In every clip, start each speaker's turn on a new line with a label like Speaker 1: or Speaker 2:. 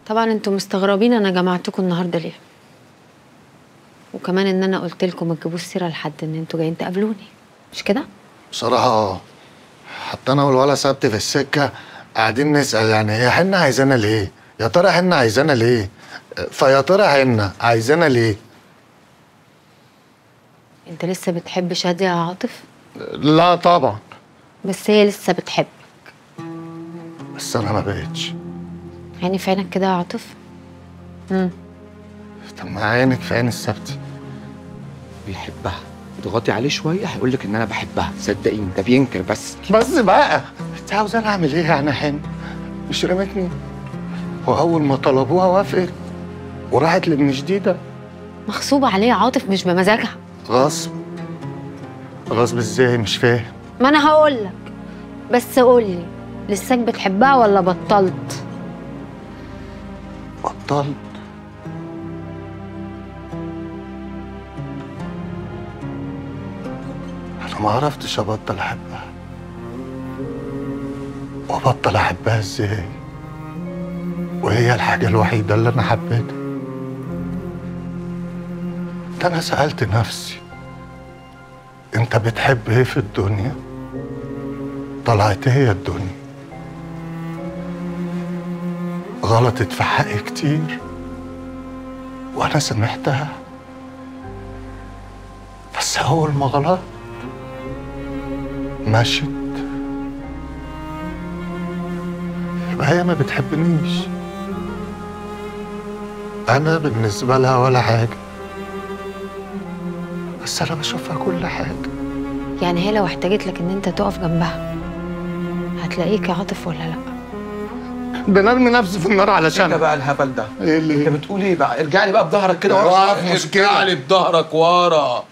Speaker 1: طبعا انتوا مستغربين انا جمعتكم النهارده ليه، وكمان ان انا قلت لكم ما تجيبوش سيره لحد ان انتوا جايين تقابلوني، مش كده؟
Speaker 2: بصراحه حتى انا والولا سبت في السكه قاعدين نسال يعني هي حنه عايزانا ليه؟ يا ترى حنه عايزانا ليه؟ فيا ترى حنه عايزانا ليه؟
Speaker 1: انت لسه بتحب شادية يا عاطف؟
Speaker 2: لا طبعا.
Speaker 1: بس هي لسه بتحب.
Speaker 2: بس انا ما بقتش.
Speaker 1: عيني في عينك كده يا عاطف.
Speaker 2: طب ما عينك في عين السبت.
Speaker 3: بيحبها، اضغطي عليه شويه هيقول لك ان انا بحبها، صدقيني ده بينكر بس.
Speaker 2: بس بقى انت عاوز انا اعمل ايه يعني حن؟ مش رمتني واول ما طلبوها وافقت وراحت لابن جديده.
Speaker 1: مغصوبة عليه يا عاطف مش بمزاجها.
Speaker 2: غصب؟ غصب ازاي؟ مش فاهم.
Speaker 1: ما انا هقول لك، بس قولي لساك بتحبها ولا بطلت؟
Speaker 2: بطلت. انا ما عرفتش ابطل احبها، وابطل احبها ازاي وهي الحاجه الوحيده اللي انا حبيتها. ده انا سالت نفسي انت بتحب ايه في الدنيا؟ طلعت هي الدنيا. غلطت في حقي كتير وانا سامحتها، بس اول ما غلطت مشت. يبقى هي ما بتحبنيش. انا بالنسبه لها ولا حاجه، بس انا بشوفها كل حاجه.
Speaker 1: يعني هي لو احتاجت لك ان انت تقف جنبها هتلاقيك يا عاطف ولا لا؟
Speaker 2: ده انا ارمي نفسي في النار علشان
Speaker 3: ايه بقى الهبل ده؟
Speaker 2: ايه اللي
Speaker 3: انت بتقول ايه بقى؟ ارجع لي بقى بظهرك كده ورا.
Speaker 2: ارجع لي
Speaker 3: بظهرك ورا.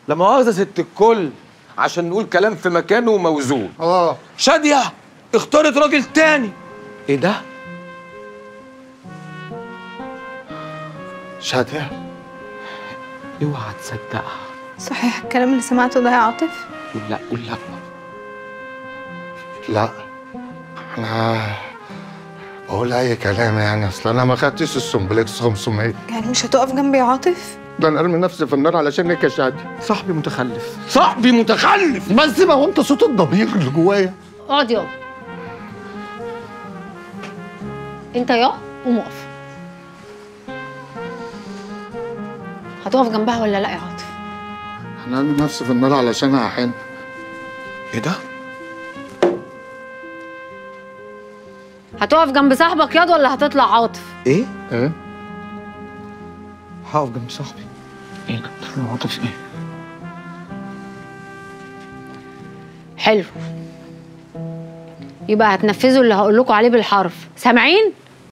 Speaker 3: لا مؤاخذة ست الكل، عشان نقول كلام في مكانه وموزون. شادية اختارت راجل تاني. ايه ده؟
Speaker 2: شادية؟
Speaker 3: اوعى تصدقها.
Speaker 4: صحيح الكلام اللي سمعته ده يا عاطف؟
Speaker 3: قول لا، قول لا.
Speaker 2: لا انا بقول اي كلام يعني، اصل انا ما خدتش السمبلكس 500.
Speaker 4: يعني مش هتقف جنبي يا عاطف؟
Speaker 2: ده انا ارمي نفسي في النار علشانك يا شادية.
Speaker 3: صاحبي متخلف.
Speaker 2: صاحبي متخلف؟ بس ما هو انت صوت الضمير اللي جوايا.
Speaker 1: اقعد يابا. انت يا قوم اقف. هتقف جنبها ولا لا يا عاطف؟
Speaker 2: انا ارمي نفسي في النار علشانها حن.
Speaker 3: ايه ده؟
Speaker 1: هتقف جنب صاحبك ياض ولا هتطلع عاطف؟
Speaker 3: ايه؟
Speaker 2: ايه؟
Speaker 3: هقف جنب صاحبي. ايه ده؟ عاطف ايه؟
Speaker 1: حلو، يبقى هتنفذوا اللي هقول لكم عليه بالحرف، سامعين؟